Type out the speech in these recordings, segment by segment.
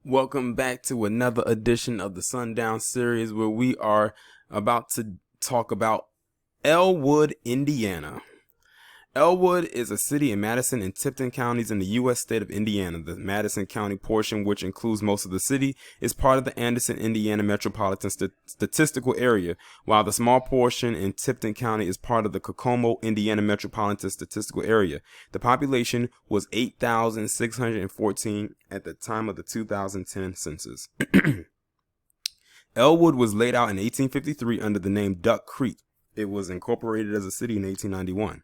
Welcome back to another edition of the Sundown series where we are about to talk about Elwood, Indiana. Elwood is a city in Madison and Tipton counties in the U.S. state of Indiana. The Madison County portion, which includes most of the city, is part of the Anderson, Indiana Metropolitan Statistical Area, while the small portion in Tipton County is part of the Kokomo, Indiana Metropolitan Statistical Area. The population was 8,614 at the time of the 2010 census. Elwood was laid out in 1853 under the name Duck Creek. It was incorporated as a city in 1891.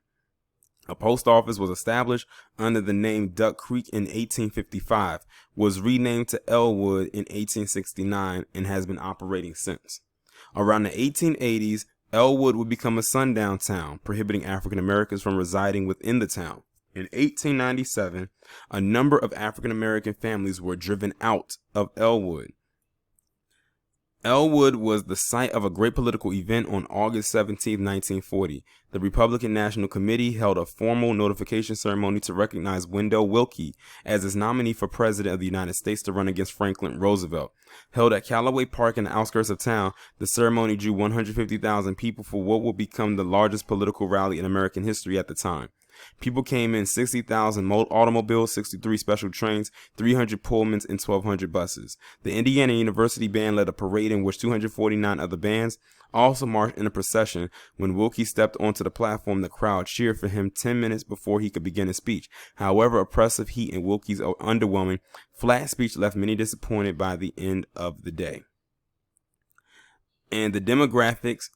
A post office was established under the name Duck Creek in 1855, was renamed to Elwood in 1869, and has been operating since. Around the 1880s, Elwood would become a sundown town, prohibiting African Americans from residing within the town. In 1897, a number of African American families were driven out of Elwood. Elwood was the site of a great political event on August 17, 1940. The Republican National Committee held a formal notification ceremony to recognize Wendell Willkie as its nominee for President of the United States to run against Franklin Roosevelt. Held at Callaway Park in the outskirts of town, the ceremony drew 150,000 people for what would become the largest political rally in American history at the time. People came in 60,000 automobiles, 63 special trains, 300 Pullmans, and 1,200 buses. The Indiana University Band led a parade in which 249 other bands also marched in a procession. When Willkie stepped onto the platform, the crowd cheered for him 10 minutes before he could begin his speech. However, oppressive heat and Willkie's underwhelming, flat speech left many disappointed by the end of the day. And the demographics,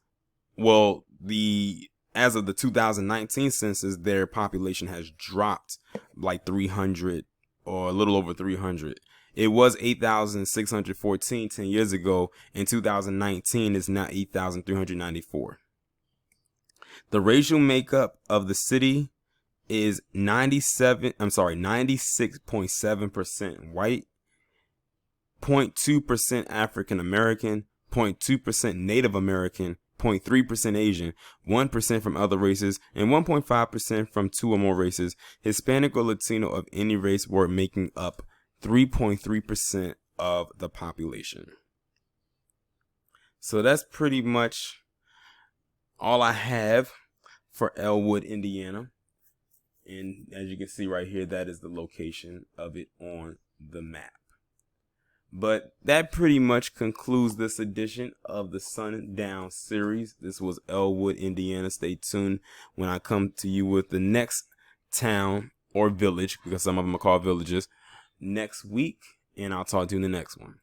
as of the 2019 census, their population has dropped like 300 or a little over 300. It was 8,614 10 years ago. In 2019, it's now 8,394. The racial makeup of the city is 96.7% white, 0.2% African American, 0.2% Native American, 0.3% Asian, 1% from other races, and 1.5% from two or more races. Hispanic or Latino of any race were making up 3.3% of the population. So that's pretty much all I have for Elwood, Indiana. And as you can see right here, that is the location of it on the map. But that pretty much concludes this edition of the Sundown series. This was Elwood, Indiana. Stay tuned when I come to you with the next town or village, because some of them are called villages, next week. And I'll talk to you in the next one.